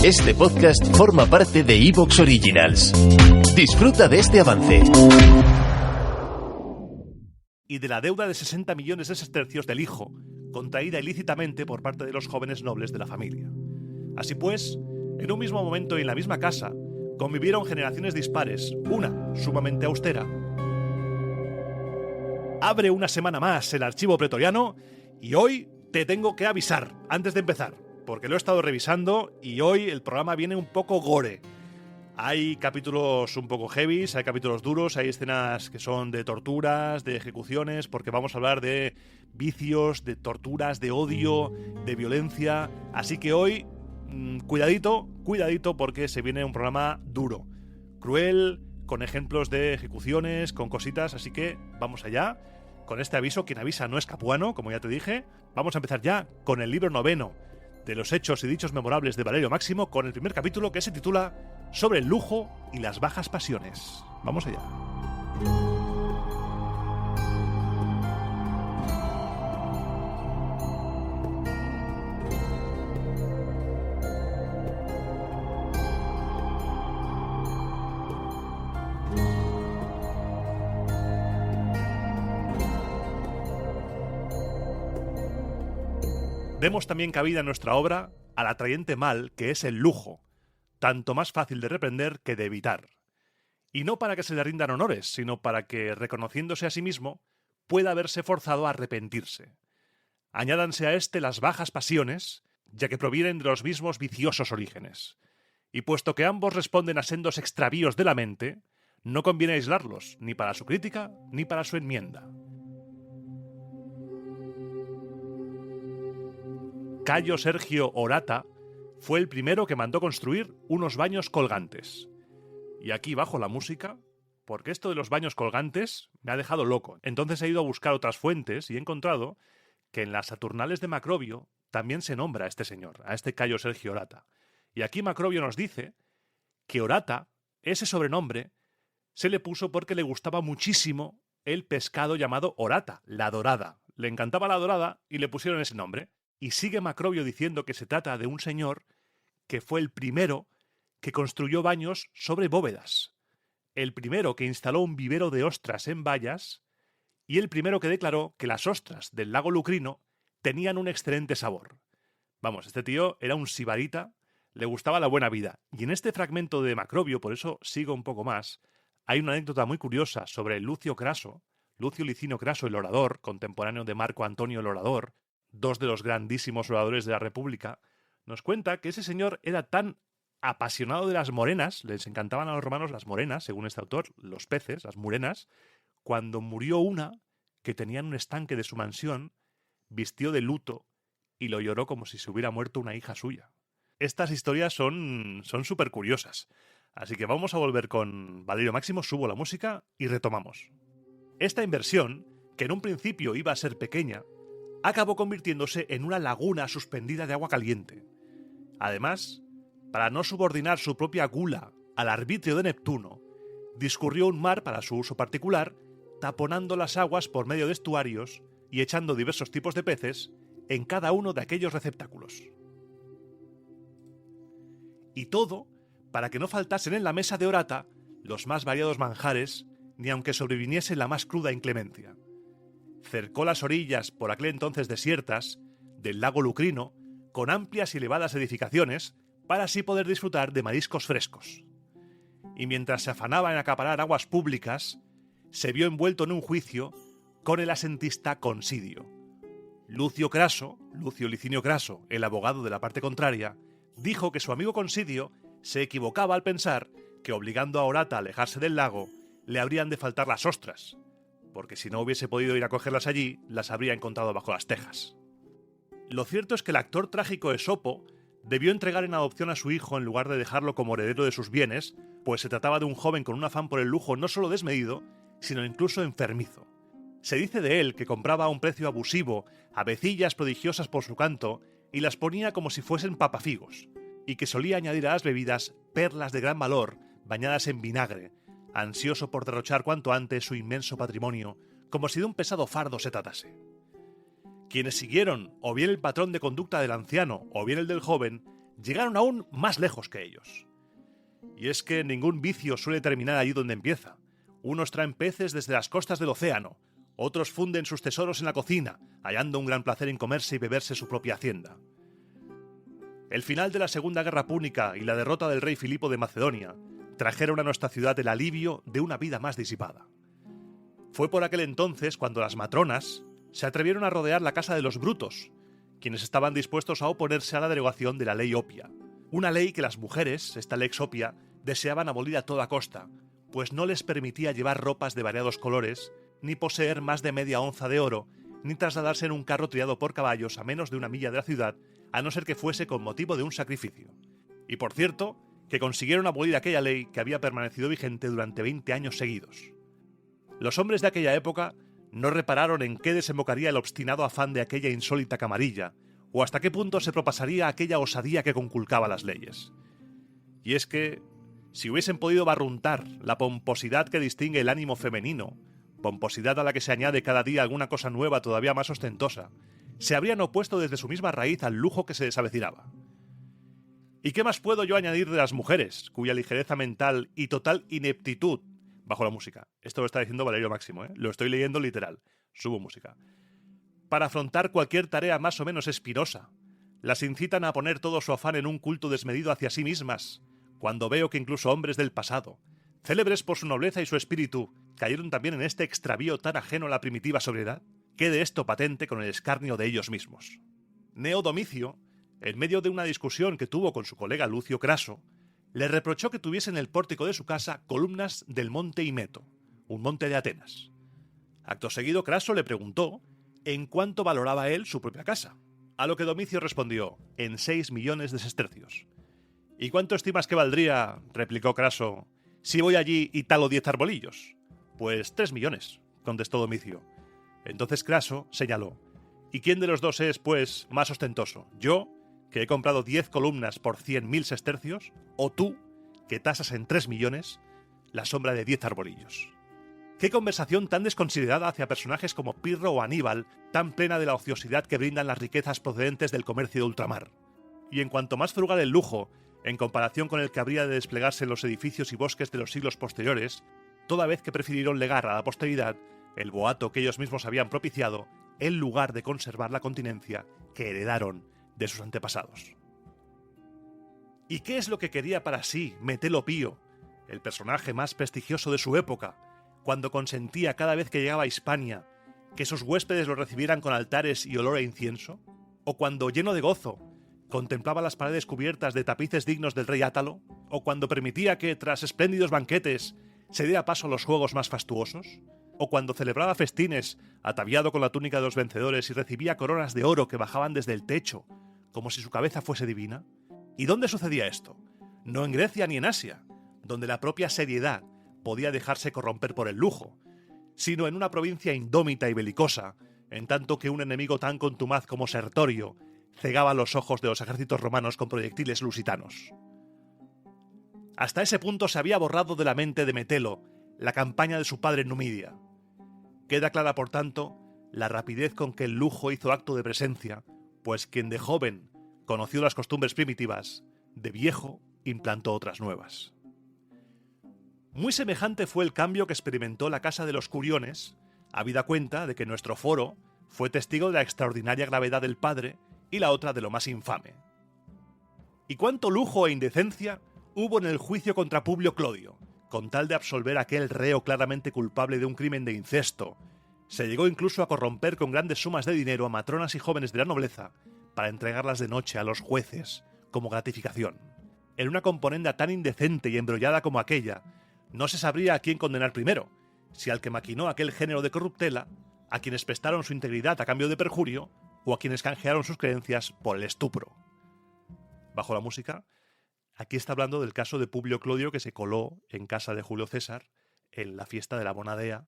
Este podcast forma parte de Evox Originals. Disfruta de este avance. Y de la deuda de 60 millones de sestercios del hijo, contraída ilícitamente por parte de los jóvenes nobles de la familia. Así pues, en un mismo momento y en la misma casa, convivieron generaciones dispares, una sumamente austera. Abre una semana más el archivo pretoriano y hoy te tengo que avisar antes de empezar, porque lo he estado revisando y hoy el programa viene un poco gore. Hay capítulos un poco heavies, hay capítulos duros, hay escenas que son de torturas, de ejecuciones, porque vamos a hablar de vicios, de torturas, de odio, de violencia. Así que hoy, cuidadito, porque se viene un programa duro, cruel, con ejemplos de ejecuciones, con cositas, así que vamos allá. Con este aviso, quien avisa no es capuano, como ya te dije. Vamos a empezar ya con el libro 9 de los hechos y dichos memorables de Valerio Máximo, con el primer capítulo que se titula Sobre el lujo y las bajas pasiones. Vamos allá. Demos también cabida en nuestra obra al atrayente mal que es el lujo, tanto más fácil de reprender que de evitar. Y no para que se le rindan honores, sino para que, reconociéndose a sí mismo, pueda verse forzado a arrepentirse. Añádanse a este las bajas pasiones, ya que provienen de los mismos viciosos orígenes. Y puesto que ambos responden a sendos extravíos de la mente, no conviene aislarlos, ni para su crítica, ni para su enmienda. Cayo Sergio Orata fue el primero que mandó construir unos baños colgantes. Y aquí bajo la música, porque esto de los baños colgantes me ha dejado loco. Entonces he ido a buscar otras fuentes y he encontrado que en las Saturnales de Macrobio también se nombra a este señor, a este Cayo Sergio Orata. Y aquí Macrobio nos dice que Orata, ese sobrenombre, se le puso porque le gustaba muchísimo el pescado llamado orata, la dorada. Le encantaba la dorada y le pusieron ese nombre. Y sigue Macrobio diciendo que se trata de un señor que fue el primero que construyó baños sobre bóvedas, el primero que instaló un vivero de ostras en Bayas y el primero que declaró que las ostras del lago Lucrino tenían un excelente sabor. Vamos, este tío era un sibarita, le gustaba la buena vida. Y en este fragmento de Macrobio, por eso sigo un poco más, hay una anécdota muy curiosa sobre Lucio Craso, Lucio Licinio Craso, el orador, contemporáneo de Marco Antonio el Orador, dos de los grandísimos oradores de la República. Nos cuenta que ese señor era tan apasionado de las morenas, les encantaban a los romanos las morenas, según este autor, los peces, las murenas, cuando murió una que tenía en un estanque de su mansión, vistió de luto y lo lloró como si se hubiera muerto una hija suya. Estas historias son súper curiosas, así que vamos a volver con Valerio Máximo, subo la música y retomamos. Esta inversión, que en un principio iba a ser pequeña, acabó convirtiéndose en una laguna suspendida de agua caliente. Además, para no subordinar su propia gula al arbitrio de Neptuno, discurrió un mar para su uso particular, taponando las aguas por medio de estuarios y echando diversos tipos de peces en cada uno de aquellos receptáculos. Y todo para que no faltasen en la mesa de Orata los más variados manjares, ni aunque sobreviniese la más cruda inclemencia. Cercó las orillas, por aquel entonces desiertas, del lago Lucrino, con amplias y elevadas edificaciones, para así poder disfrutar de mariscos frescos. Y mientras se afanaba en acaparar aguas públicas, se vio envuelto en un juicio con el asentista Considio. Lucio Licinio Craso, el abogado de la parte contraria, dijo que su amigo Considio se equivocaba al pensar que obligando a Orata a alejarse del lago, le habrían de faltar las ostras, porque si no hubiese podido ir a cogerlas allí, las habría encontrado bajo las tejas. Lo cierto es que el actor trágico Esopo debió entregar en adopción a su hijo en lugar de dejarlo como heredero de sus bienes, pues se trataba de un joven con un afán por el lujo no solo desmedido, sino incluso enfermizo. Se dice de él que compraba a un precio abusivo avecillas prodigiosas por su canto y las ponía como si fuesen papafigos, y que solía añadir a las bebidas perlas de gran valor bañadas en vinagre, ansioso por derrochar cuanto antes su inmenso patrimonio, como si de un pesado fardo se tratase. Quienes siguieron o bien el patrón de conducta del anciano o bien el del joven, llegaron aún más lejos que ellos. Y es que ningún vicio suele terminar allí donde empieza. Unos traen peces desde las costas del océano, otros funden sus tesoros en la cocina, hallando un gran placer en comerse y beberse su propia hacienda. El final de la Segunda Guerra Púnica y la derrota del rey Filipo de Macedonia trajeron a nuestra ciudad el alivio de una vida más disipada. Fue por aquel entonces cuando las matronas se atrevieron a rodear la casa de los brutos, quienes estaban dispuestos a oponerse a la derogación de la ley opia. Una ley que las mujeres, esta lex opia, deseaban abolir a toda costa, pues no les permitía llevar ropas de variados colores, ni poseer más de media onza de oro, ni trasladarse en un carro triado por caballos a menos de 1 milla de la ciudad, a no ser que fuese con motivo de un sacrificio. Y por cierto, que consiguieron abolir aquella ley que había permanecido vigente durante 20 años seguidos. Los hombres de aquella época no repararon en qué desembocaría el obstinado afán de aquella insólita camarilla, o hasta qué punto se propasaría aquella osadía que conculcaba las leyes. Y es que, si hubiesen podido barruntar la pomposidad que distingue el ánimo femenino, pomposidad a la que se añade cada día alguna cosa nueva todavía más ostentosa, se habrían opuesto desde su misma raíz al lujo que se desavecinaba. ¿Y qué más puedo yo añadir de las mujeres, cuya ligereza mental y total ineptitud bajo la música? Esto lo está diciendo Valerio Máximo, lo estoy leyendo literal. Subo música. Para afrontar cualquier tarea más o menos espinosa, las incitan a poner todo su afán en un culto desmedido hacia sí mismas, cuando veo que incluso hombres del pasado, célebres por su nobleza y su espíritu, cayeron también en este extravío tan ajeno a la primitiva sobriedad. Quede esto patente con el escarnio de ellos mismos. Cneo Domicio, en medio de una discusión que tuvo con su colega Lucio Craso, le reprochó que tuviese en el pórtico de su casa columnas del monte Himeto, un monte de Atenas. Acto seguido, Craso le preguntó en cuánto valoraba él su propia casa, a lo que Domicio respondió en 6 millones de sestercios. ¿Y cuánto estimas que valdría, replicó Craso, si voy allí y talo 10 arbolillos? Pues 3 millones, contestó Domicio. Entonces Craso señaló: ¿y quién de los dos es, pues, más ostentoso? ¿Yo, que he comprado 10 columnas por 100.000 sestercios, o tú, que tasas en 3 millones la sombra de 10 arbolillos? Qué conversación tan desconsiderada hacia personajes como Pirro o Aníbal, tan plena de la ociosidad que brindan las riquezas procedentes del comercio de ultramar. Y en cuanto más frugal el lujo, en comparación con el que habría de desplegarse en los edificios y bosques de los siglos posteriores, toda vez que prefirieron legar a la posteridad el boato que ellos mismos habían propiciado, en lugar de conservar la continencia que heredaron de sus antepasados. ¿Y qué es lo que quería para sí Metelo Pío, el personaje más prestigioso de su época, cuando consentía cada vez que llegaba a Hispania que sus huéspedes lo recibieran con altares y olor a incienso? ¿O cuando, lleno de gozo, contemplaba las paredes cubiertas de tapices dignos del rey Átalo? ¿O cuando permitía que, tras espléndidos banquetes, se diera paso a los juegos más fastuosos? ¿O cuando celebraba festines ataviado con la túnica de los vencedores y recibía coronas de oro que bajaban desde el techo, como si su cabeza fuese divina? ¿Y dónde sucedía esto? No en Grecia ni en Asia, donde la propia seriedad podía dejarse corromper por el lujo, sino en una provincia indómita y belicosa, en tanto que un enemigo tan contumaz como Sertorio cegaba los ojos de los ejércitos romanos con proyectiles lusitanos. Hasta ese punto se había borrado de la mente de Metelo la campaña de su padre en Numidia. Queda clara, por tanto, la rapidez con que el lujo hizo acto de presencia, pues quien de joven conoció las costumbres primitivas, de viejo implantó otras nuevas. Muy semejante fue el cambio que experimentó la casa de los Curiones, habida cuenta de que nuestro foro fue testigo de la extraordinaria gravedad del padre y la otra de lo más infame. ¿Y cuánto lujo e indecencia hubo en el juicio contra Publio Clodio, con tal de absolver a aquel reo claramente culpable de un crimen de incesto? Se llegó incluso a corromper con grandes sumas de dinero a matronas y jóvenes de la nobleza para entregarlas de noche a los jueces como gratificación. En una componenda tan indecente y embrollada como aquella, no se sabría a quién condenar primero, si al que maquinó aquel género de corruptela, a quienes prestaron su integridad a cambio de perjurio, o a quienes canjearon sus creencias por el estupro. Bajo la música, aquí está hablando del caso de Publio Clodio, que se coló en casa de Julio César en la fiesta de la Bonadea,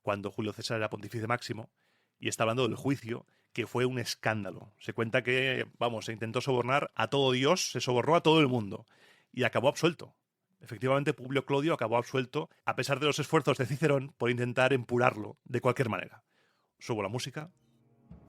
cuando Julio César era pontífice máximo, y está hablando del juicio, que fue un escándalo. Se cuenta que, se intentó sobornar a todo Dios, se sobornó a todo el mundo, y acabó absuelto. Efectivamente, Publio Clodio acabó absuelto, a pesar de los esfuerzos de Cicerón por intentar empurarlo de cualquier manera. Subo la música.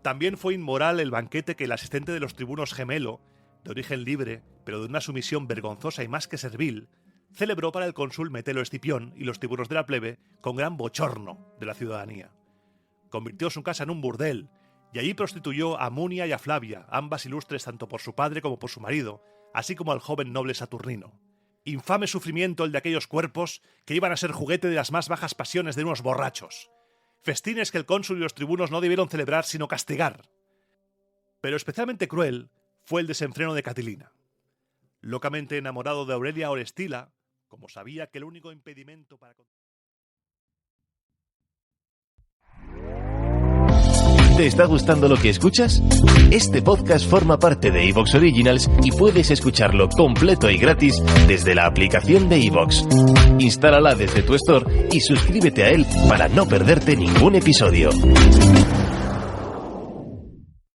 También fue inmoral el banquete que el asistente de los tribunos Gemelo de origen libre, pero de una sumisión vergonzosa y más que servil, celebró para el cónsul Metelo Escipión y los tribunos de la plebe con gran bochorno de la ciudadanía. Convirtió su casa en un burdel, y allí prostituyó a Munia y a Flavia, ambas ilustres tanto por su padre como por su marido, así como al joven noble Saturnino. Infame sufrimiento el de aquellos cuerpos que iban a ser juguete de las más bajas pasiones de unos borrachos. Festines que el cónsul y los tribunos no debieron celebrar sino castigar. Pero especialmente cruel fue el desenfreno de Catilina. Locamente enamorado de Aurelia Orestila, como sabía que el único impedimento para... ¿Te está gustando lo que escuchas? Este podcast forma parte de iVoox Originals y puedes escucharlo completo y gratis desde la aplicación de iVoox. Instálala desde tu store y suscríbete a él para no perderte ningún episodio.